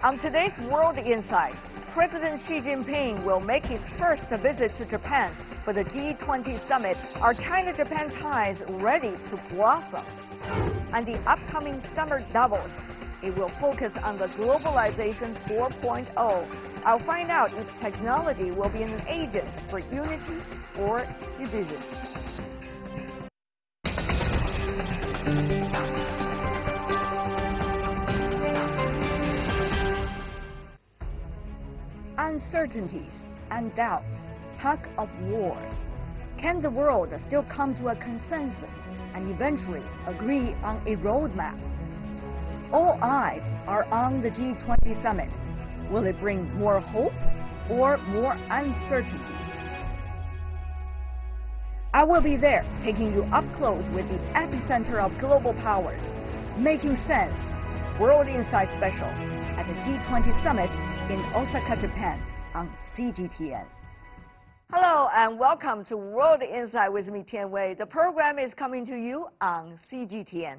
On today's World Insight, President Xi Jinping will make his first visit to Japan for the G20 summit. Are China-Japan ties ready to blossom? And the upcoming summer Davos, it will focus on the globalization 4.0. I'll find out if technology will be an agent for unity or division. Uncertainties and doubts, tug of wars. Can the world still come to a consensus and eventually agree on a roadmap? All eyes are on the G20 summit. Will it bring more hope or more uncertainty? I will be there, taking you up close with the epicenter of global powers, Making Sense, World Insight Special at the G20 Summit in Osaka, Japan on CGTN. Hello and welcome to World Insight with me, Tian Wei. The program is coming to you on CGTN.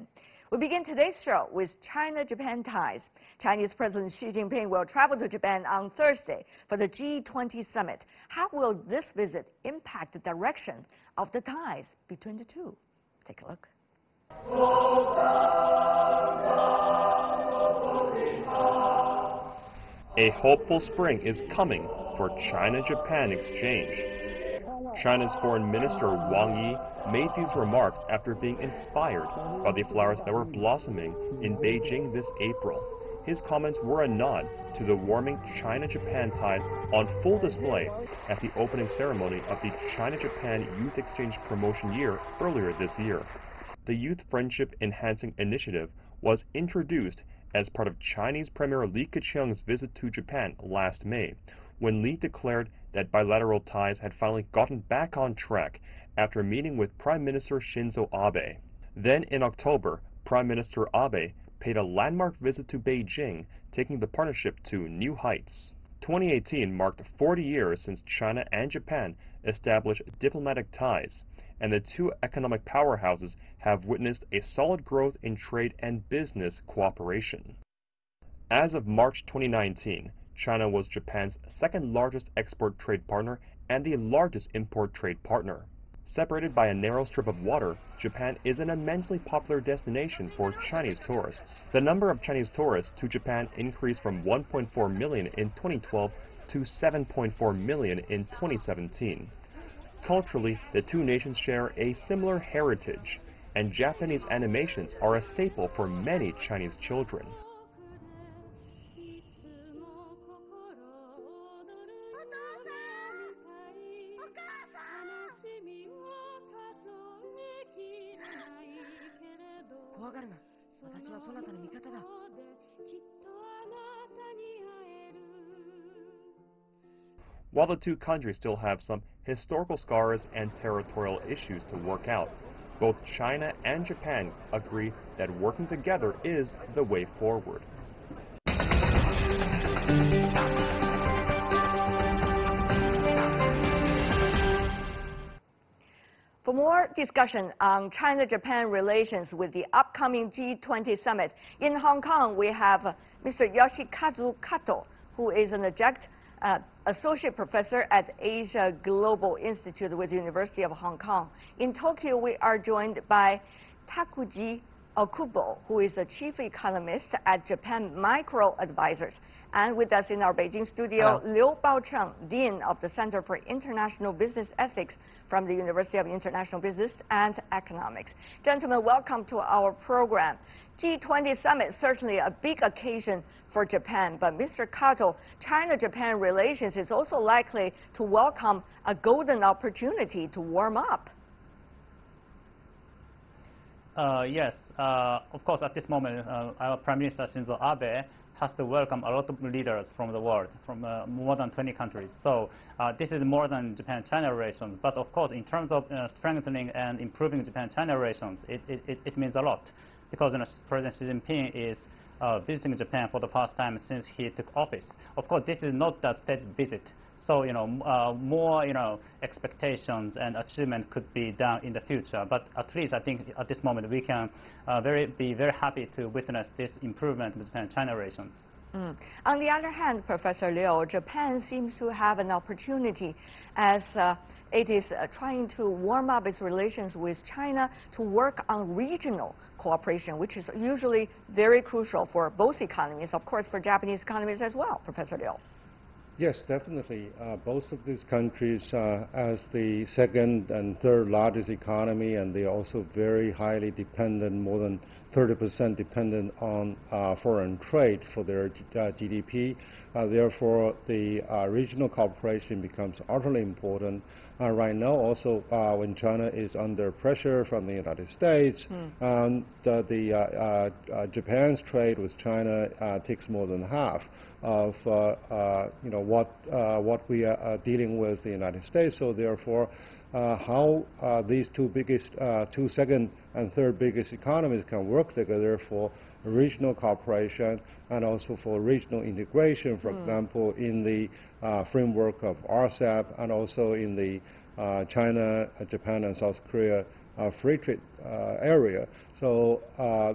We begin today's show with China-Japan ties. Chinese President Xi Jinping will travel to Japan on Thursday for the G20 summit. How will this visit impact the direction of the ties between the two? Take a look. A hopeful spring is coming for China-Japan exchange. China's Foreign Minister Wang Yi made these remarks after being inspired by the flowers that were blossoming in Beijing this April. His comments were a nod to the warming China-Japan ties on full display at the opening ceremony of the China-Japan Youth Exchange Promotion Year earlier this year. The Youth Friendship Enhancing Initiative was introduced as part of Chinese Premier Li Keqiang's visit to Japan last May, when Li declared that bilateral ties had finally gotten back on track after meeting with Prime Minister Shinzo Abe. Then in October, Prime Minister Abe paid a landmark visit to Beijing, taking the partnership to new heights. 2018 marked 40 years since China and Japan established diplomatic ties, and the two economic powerhouses have witnessed a solid growth in trade and business cooperation. As of March 2019, China was Japan's second largest export trade partner and the largest import trade partner. Separated by a narrow strip of water, Japan is an immensely popular destination for Chinese tourists. The number of Chinese tourists to Japan increased from 1.4 million in 2012 to 7.4 million in 2017. Culturally, the two nations share a similar heritage, and Japanese animations are a staple for many Chinese children. While the two countries still have some historical scars and territorial issues to work out, both China and Japan agree that working together is the way forward. For more discussion on China-Japan relations with the upcoming G20 summit, in Hong Kong we have Mr. Yoshikazu Kato, who is an adjunct associate professor at Asia Global Institute with the University of Hong Kong. In Tokyo, we are joined by Takuji Okubo, who is the chief economist at Japan Micro Advisors. And with us in our Beijing studio, Liu Baocheng, Dean of the Center for International Business Ethics from the University of International Business and Economics. Gentlemen, welcome to our program. G20 summit, certainly a big occasion for Japan, but Mr. Kato, China-Japan relations is also likely to welcome a golden opportunity to warm up. Yes, of course, at this moment, our Prime Minister Shinzo Abe has to welcome a lot of leaders from the world, from more than 20 countries. So this is more than Japan-China relations. But of course, in terms of strengthening and improving Japan-China relations, it means a lot. Because President Xi Jinping is visiting Japan for the first time since he took office. Of course, this is not a state visit. So, more, expectations and achievement could be done in the future. But at least I think at this moment we can be very happy to witness this improvement in Japan-China relations. On the other hand, Professor Liu, Japan seems to have an opportunity as it is trying to warm up its relations with China to work on regional cooperation, which is usually very crucial for both economies, of course, for Japanese economies as well, Professor Liu. Yes, definitely. Both of these countries, as the second and third largest economy, and they are also very highly dependent, more than 30% dependent on foreign trade for their GDP. Therefore, the regional cooperation becomes utterly important. Right now, also, when China is under pressure from the United States, Japan's trade with China takes more than half of what we are dealing with the United States. So therefore, how these two second and third biggest economies can work together for regional cooperation and also for regional integration, for example, in the framework of RCEP and also in the China, Japan, and South Korea free trade area. So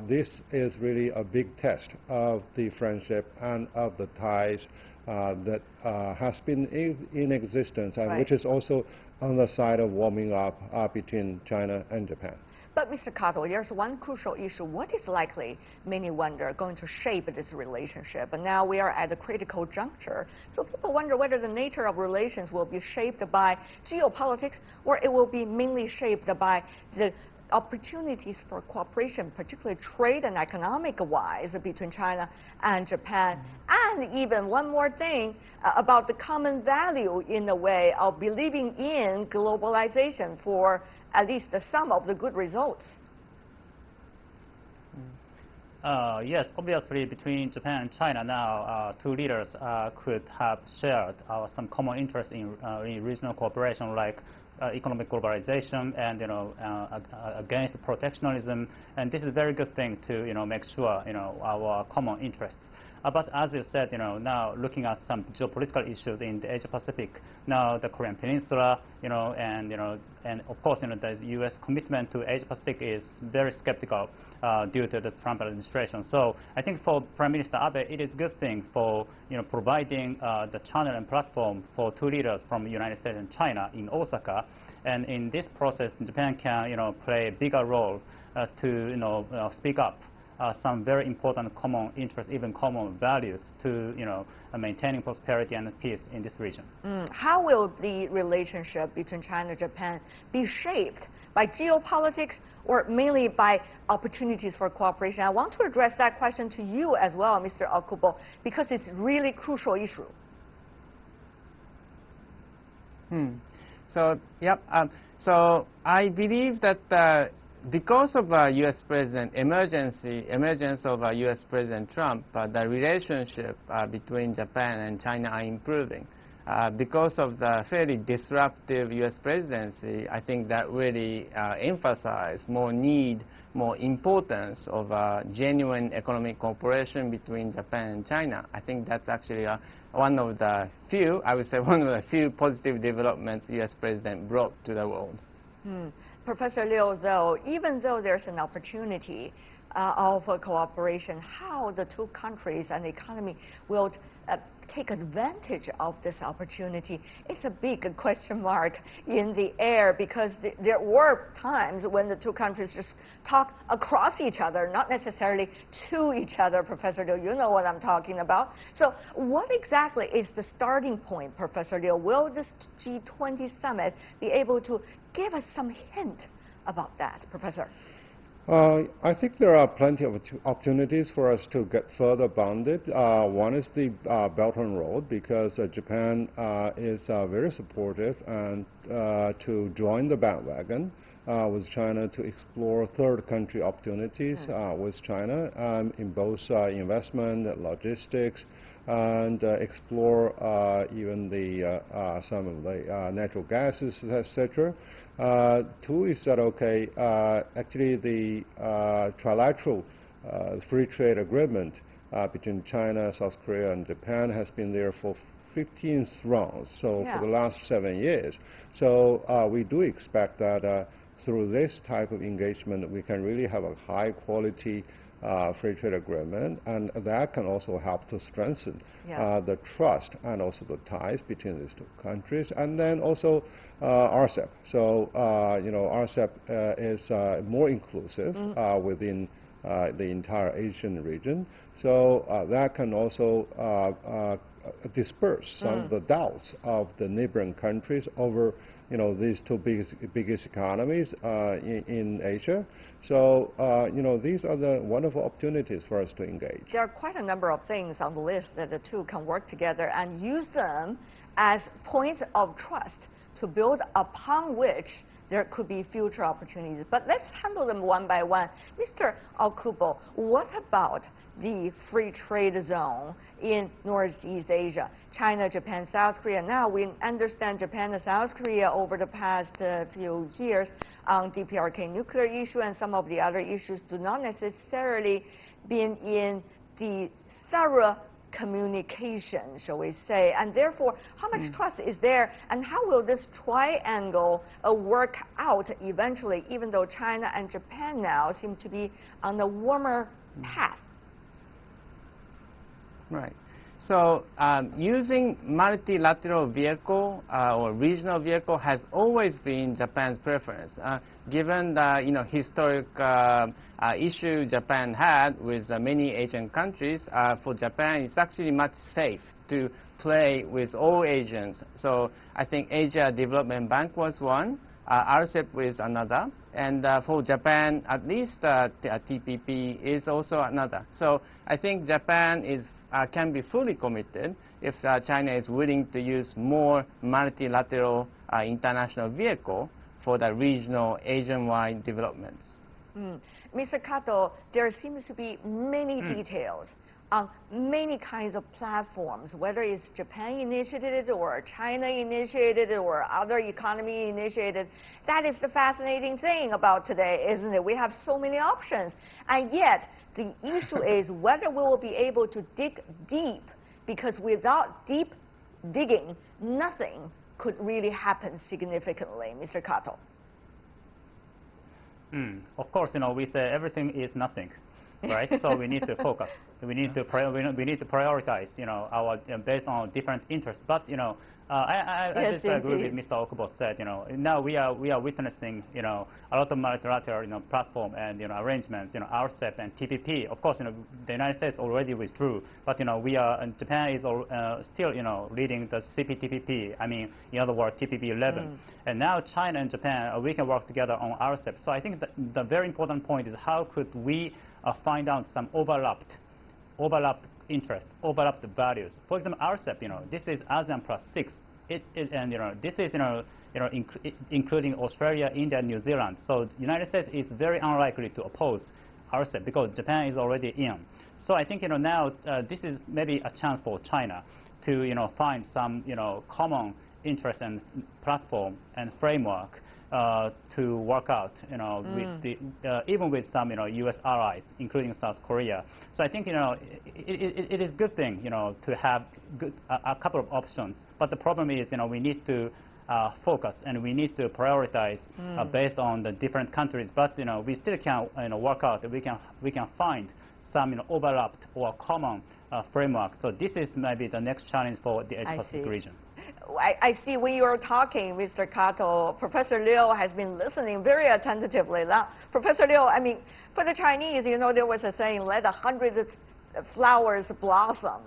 this is really a big test of the friendship and of the ties that has been in existence, and which is also on the side of warming up between China and Japan. But Mr. Kato, there's one crucial issue. What is likely, many wonder, going to shape this relationship? And now we are at a critical juncture. So people wonder whether the nature of relations will be shaped by geopolitics or it will be mainly shaped by the opportunities for cooperation, particularly trade and economic-wise, between China and Japan. And even one more thing about the common value, in a way, of believing in globalization for at least some of the good results. Yes, obviously between Japan and China now, two leaders could have shared some common interest in regional cooperation, like economic globalization and against protectionism, and this is a very good thing to make sure our common interests. But as you said, now looking at some geopolitical issues in the Asia Pacific, now the Korean Peninsula, and of course, the U.S. commitment to Asia Pacific is very skeptical due to the Trump administration. So I think for Prime Minister Abe, it is a good thing for providing the channel and platform for two leaders from the United States and China in Osaka, and in this process, Japan can play a bigger role to speak up some very important common interests, even common values, to maintaining prosperity and peace in this region. How will the relationship between China and Japan be shaped by geopolitics or mainly by opportunities for cooperation? I want to address that question to you as well, Mr. Okubo, because it's really crucial issue. So, yep. So I believe that because of U.S. President emergence of U.S. President Trump, the relationship between Japan and China are improving. Because of the fairly disruptive U.S. presidency, I think that really emphasized more importance of genuine economic cooperation between Japan and China. I think that's actually one of the few, I would say, one of the few positive developments U.S. President brought to the world. Professor Liu, though, even though there's an opportunity of cooperation, how the two countries and the economy will take advantage of this opportunity, it's a big question mark in the air, because there were times when the two countries just talk across each other, not necessarily to each other. Professor Liu, you know what I'm talking about. So what exactly is the starting point, Professor Liu? Will this G20 summit be able to give us some hint about that, Professor? I think there are plenty of opportunities for us to get further bonded. One is the Belt and Road, because Japan is very supportive and to join the bandwagon with China to explore third country opportunities with China in both investment, logistics, and explore even the some of the natural gases, etc. Two is that, okay, actually the trilateral free trade agreement between China, South Korea, and Japan has been there for 15th rounds, so for the last 7 years. So we do expect that through this type of engagement, we can really have a high quality free trade agreement, and that can also help to strengthen the trust and also the ties between these two countries. And then also RCEP. So RCEP is more inclusive within the entire Asian region. So that can also disperse some of the doubts of the neighboring countries over these two biggest economies in Asia. So these are the wonderful opportunities for us to engage. There are quite a number of things on the list that the two can work together and use them as points of trust to build upon which there could be future opportunities. But let's handle them one by one. Mr. Okubo, what about the free trade zone in Northeast Asia? China, Japan, South Korea. Now we understand Japan and South Korea over the past few years on DPRK nuclear issue and some of the other issues do not necessarily been in the thorough communication, shall we say, and therefore, how much trust is there, and how will this triangle work out eventually, even though China and Japan now seem to be on the warmer path? Right. So using multilateral vehicle or regional vehicle has always been Japan's preference. Given the historic issue Japan had with many Asian countries, for Japan it's actually much safe to play with all Asians. So I think Asia Development Bank was one, RCEP was another, and for Japan at least TPP is also another. So I think Japan can be fully committed if China is willing to use more multilateral international vehicle for the regional Asian-wide developments. Mr. Kato, there seems to be many details on many kinds of platforms, whether it's Japan initiated or China initiated or other economy initiated. That is the fascinating thing about today, isn't it? We have so many options, and yet the issue is whether we will be able to dig deep, because without deep digging, nothing could really happen significantly. Mr. Kato. Of course, we say everything is nothing, right? So we need to focus. We need to prioritize, our based on different interests. But I Yes, just agree with Mr. Okubo said. Now we are witnessing, a lot of multilateral, platform and arrangements, RCEP and TPP. Of course, the United States already withdrew, but and Japan is still, leading the CPTPP. I mean, in other words, TPP 11. And now China and Japan, we can work together on RCEP. So I think the very important point is how could we find out some overlapped interests, overlapped values. For example, RCEP, this is ASEAN plus 6. And this is including Australia, India, New Zealand. So the United States is very unlikely to oppose RCEP because Japan is already in. So I think now this is maybe a chance for China to find some common interest and platform and framework to work out, with the even with some U.S. allies, including South Korea. So I think it is a good thing to have a couple of options. But the problem is we need to focus and we need to prioritize based on the different countries. But we still can work out that we can find some overlapped or common framework. So this is maybe the next challenge for the Asia-Pacific region. I see when you were talking, Mr. Kato, Professor Liu has been listening very attentively. Now, Professor Liu, I mean, for the Chinese, there was a saying, let 100 flowers blossom.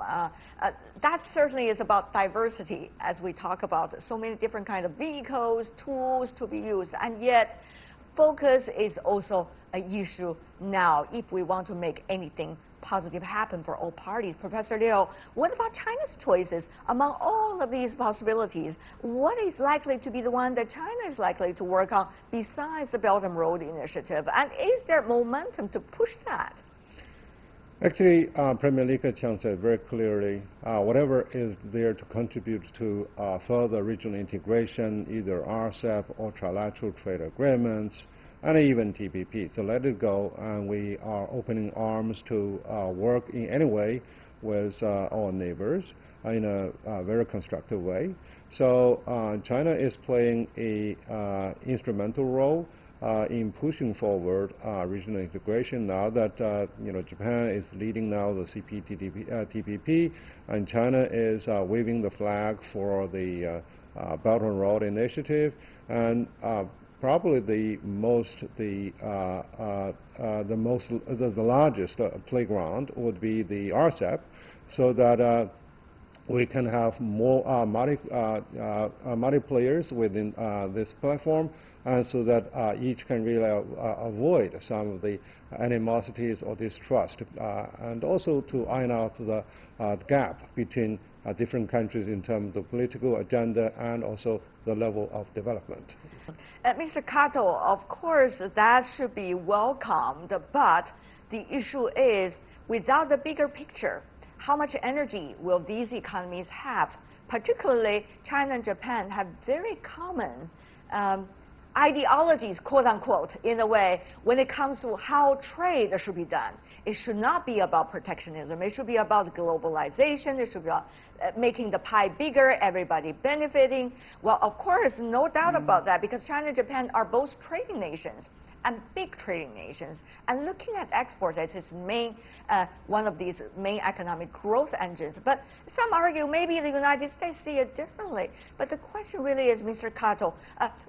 That certainly is about diversity as we talk about so many different kinds of vehicles, tools to be used. And yet, focus is also an issue now if we want to make anything positive happen for all parties. Professor Liu, what about China's choices among all of these possibilities? What is likely to be the one that China is likely to work on besides the Belt and Road Initiative? And is there momentum to push that? Actually, Premier Li Keqiang said very clearly, whatever is there to contribute to further regional integration, either RCEP or trilateral trade agreements, and even TPP. So let it go, and we are opening arms to work in any way with our neighbors in a very constructive way. So China is playing a instrumental role in pushing forward regional integration now that Japan is leading now the CPTPP, and China is waving the flag for the Belt and Road Initiative, and probably the largest playground would be the RCEP, so that we can have more multi players within this platform, and so that each can really avoid some of the animosities or distrust, and also to iron out the gap between different countries in terms of political agenda and also the level of development. Mr. Kato, of course, that should be welcomed, but the issue is, without the bigger picture, how much energy will these economies have? Particularly, China and Japan have very common ideologies, quote unquote, in a way, when it comes to how trade should be done. It should not be about protectionism. It should be about globalization. It should be about making the pie bigger, everybody benefiting. Well, of course, no doubt about that, because China and Japan are both trading nations, and big trading nations, and looking at exports as its main, one of these main economic growth engines. But some argue maybe the United States see it differently. But the question really is, Mr. Kato,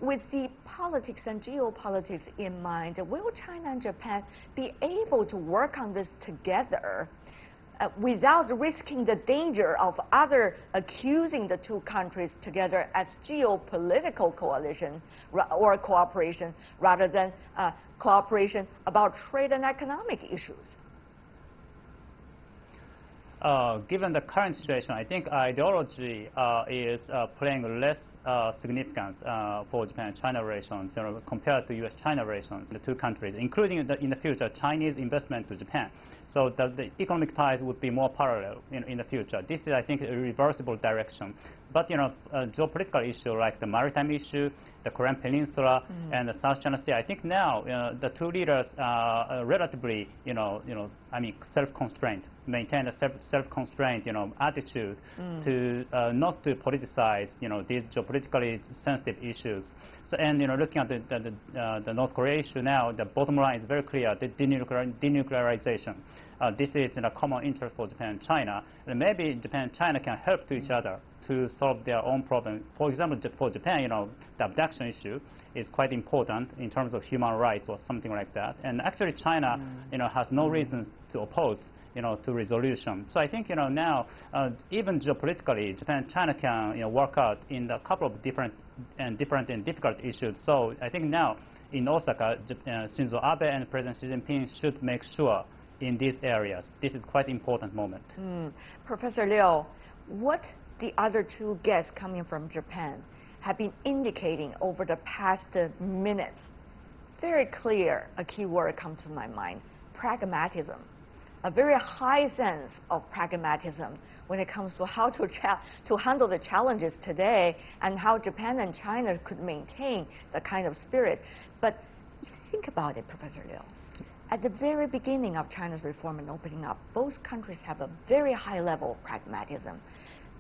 with the politics and geopolitics in mind, will China and Japan be able to work on this together without risking the danger of other accusing the two countries together as geopolitical coalition or cooperation, rather than cooperation about trade and economic issues? Given the current situation, I think ideology is playing less significance for Japan-China relations, compared to U.S.-China relations in the two countries, including in the future Chinese investment to Japan. So the economic ties would be more parallel in the future. This is, I think, a reversible direction. But geopolitical issue like the maritime issue, the Korean Peninsula, and the South China Sea, I think now the two leaders are relatively, self-constrained, maintain a self-constrained, attitude to not to politicize, these geopolitically sensitive issues. So, and looking at the North Korea issue now, the bottom line is very clear: the denuclearization. This is in a common interest for Japan and China, and maybe Japan and China can help to each other to solve their own problem. For example, for Japan, the abduction issue is quite important in terms of human rights or something like that. And actually, China, has no reasons to oppose, to resolution. So I think, now, even geopolitically, Japan and China can, work out in a couple of different and difficult issues. So I think now in Osaka, Shinzo Abe and President Xi Jinping should make sure in these areas. This is quite important moment. Professor Liu, what the other two guests coming from Japan have been indicating over the past minutes? Very clear, a key word comes to my mind: pragmatism. A very high sense of pragmatism when it comes to how to handle the challenges today, and how Japan and China could maintain the kind of spirit. But think about it, Professor Liu. At the very beginning of China's reform and opening up, both countries have a very high level of pragmatism.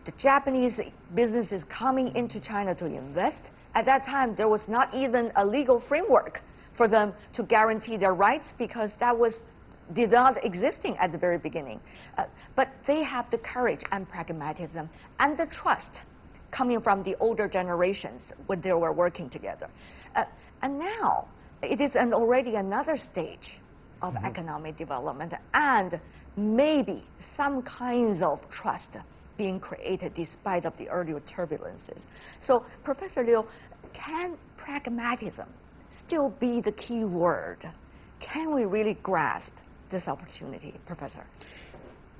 The Japanese businesses coming into China to invest, at that time there was not even a legal framework for them to guarantee their rights, because that did not existing at the very beginning. But they have the courage and pragmatism and the trust coming from the older generations when they were working together. And now it is already another stage of economic development, and maybe some kinds of trust being created despite of the earlier turbulences. So, Professor Liu, can pragmatism still be the key word? Can we really grasp this opportunity, Professor?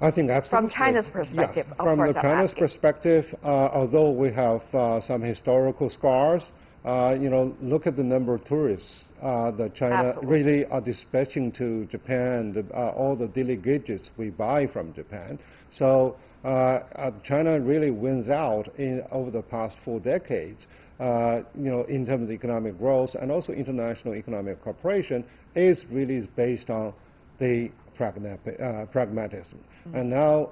I think absolutely. From China's perspective, yes, from the China's perspective, although we have some historical scars, look at the number of tourists that China really are dispatching to Japan, all the daily gadgets we buy from Japan. So China really wins out over the past 4 decades, in terms of economic growth, and also international economic cooperation is really based on the pragmatism. And now,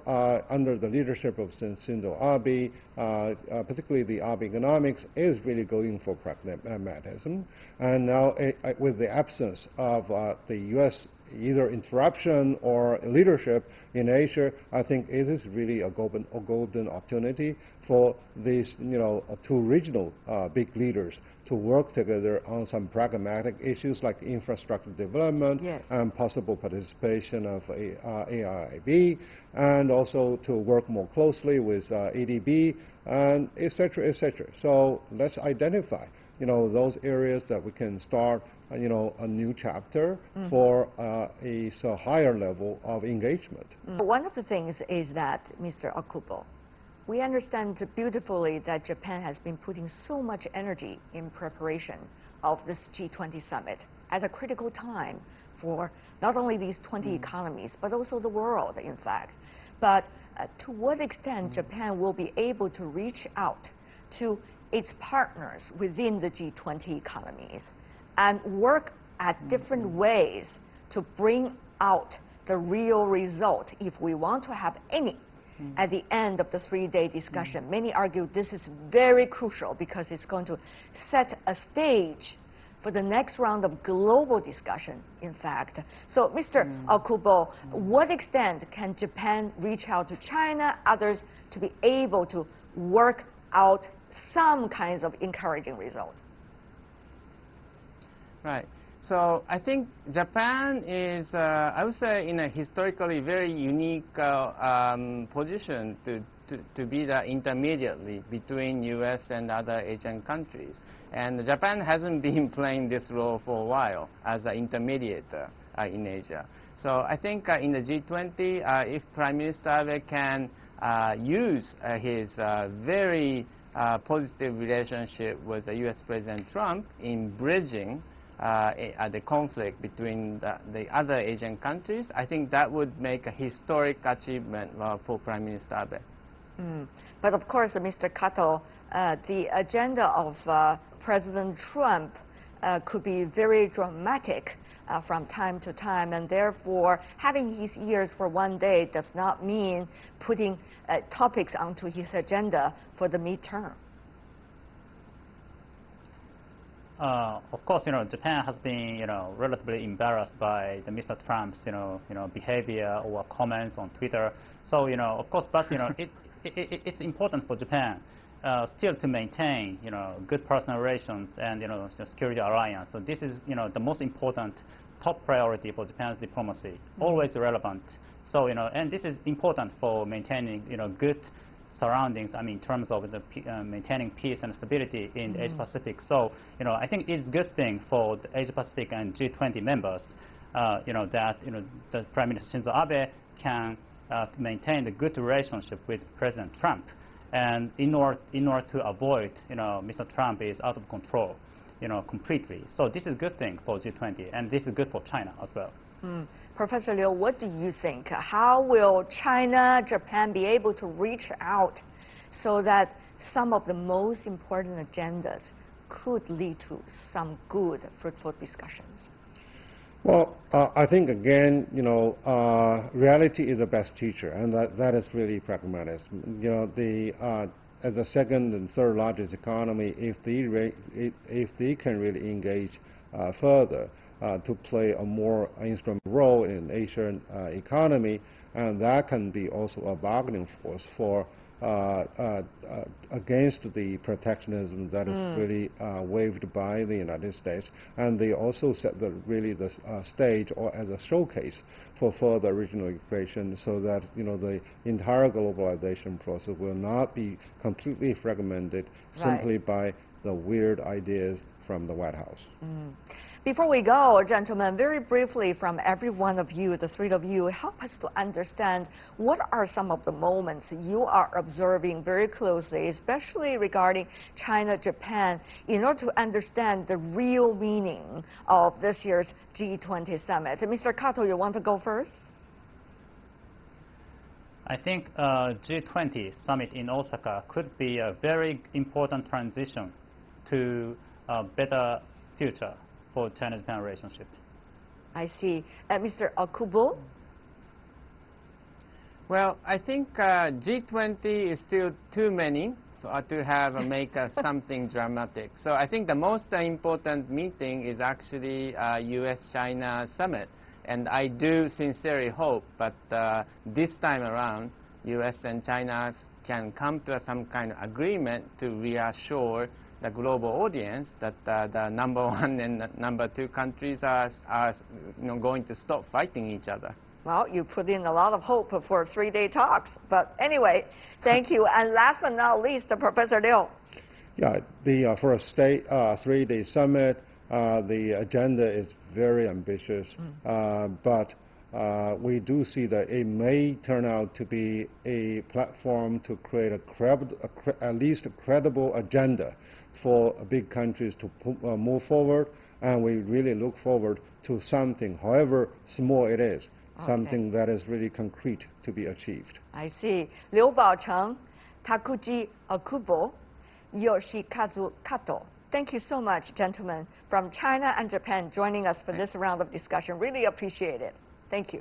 under the leadership of Shinzo Abe, particularly the Abenomics is really going for pragmatism. And now, with the absence of the U.S. either interruption or leadership in Asia, I think it is really a golden opportunity for these, two regional big leaders to work together on some pragmatic issues like infrastructure development and possible participation of AIIB, and also to work more closely with ADB, and et cetera, et cetera. So let's identify, those areas that we can start, a new chapter for a higher level of engagement. One of the things is that, Mr. Okubo, we understand beautifully that Japan has been putting so much energy in preparation of this G20 summit at a critical time for not only these 20 economies, but also the world, in fact. But to what extent Japan will be able to reach out to its partners within the G20 economies and work at different ways to bring out the real result, if we want to have any, at the end of the 3-day discussion. Many argue this is very crucial because it's going to set a stage for the next round of global discussion, in fact. So, Mr. Okubo, what extent can Japan reach out to China, others, to be able to work out some kinds of encouraging results? Right. So I think Japan is, I would say, in a historically very unique position to be the intermediary between U.S. and other Asian countries. And Japan hasn't been playing this role for a while as an intermediator in Asia. So I think in the G20, if Prime Minister Abe can use his very positive relationship with U.S. President Trump in bridging the conflict between the other Asian countries, I think that would make a historic achievement for Prime Minister Abe. But of course, Mr. Kato, the agenda of President Trump could be very dramatic from time to time, and therefore having his ears for one day does not mean putting topics onto his agenda for the midterm. Of course, Japan has been, relatively embarrassed by the Mr. Trump's, behavior or comments on Twitter. So, of course, but it's important for Japan still to maintain, good personal relations and, security alliance. So this is, the most important top priority for Japan's diplomacy, always relevant. So, and this is important for maintaining, good surroundings, in terms of the maintaining peace and stability in the Asia-Pacific. So, I think it's a good thing for the Asia-Pacific and G20 members, that, the Prime Minister Shinzo Abe can maintain the good relationship with President Trump. And in order to avoid, Mr. Trump is out of control, completely. So this is a good thing for G20, and this is good for China as well. Professor Liu, what do you think? How will China, Japan be able to reach out so that some of the most important agendas could lead to some good, fruitful discussions? Well, I think, again, reality is the best teacher, and that is really pragmatism. As the second and third largest economy, if they can really engage further, to play a more instrumental role in Asian economy, and that can be also a bargaining force for against the protectionism that is really waved by the United States, and they also set the stage or as a showcase for further regional integration, so that the entire globalization process will not be completely fragmented simply by the weird ideas from the White House. Before we go, gentlemen, very briefly from every one of you, the three of you, help us to understand what are some of the moments you are observing very closely, especially regarding China-Japan, in order to understand the real meaning of this year's G20 summit. Mr. Kato, you want to go first? I think G20 summit in Osaka could be a very important transition to a better future for China-Japan relationship. I see. Mr. Okubo? Well, I think G20 is still too many to have make something dramatic. So I think the most important meeting is actually U.S.-China summit. And I do sincerely hope that this time around, U.S. and China can come to some kind of agreement to reassure the global audience that the number one and number two countries are going to stop fighting each other. Well, you put in a lot of hope for 3-day talks. But anyway, thank you. And last but not least, Professor Liu. Yeah, for a 3-day summit, the agenda is very ambitious, but we do see that it may turn out to be a platform to create at least a credible agenda for big countries to move forward, and we really look forward to something, however small it is, something that is really concrete to be achieved. I see. Liu Baocheng, Takuji Okubo, Yoshikazu Kato. Thank you so much, gentlemen, from China and Japan, joining us for this round of discussion. Really appreciate it. Thank you.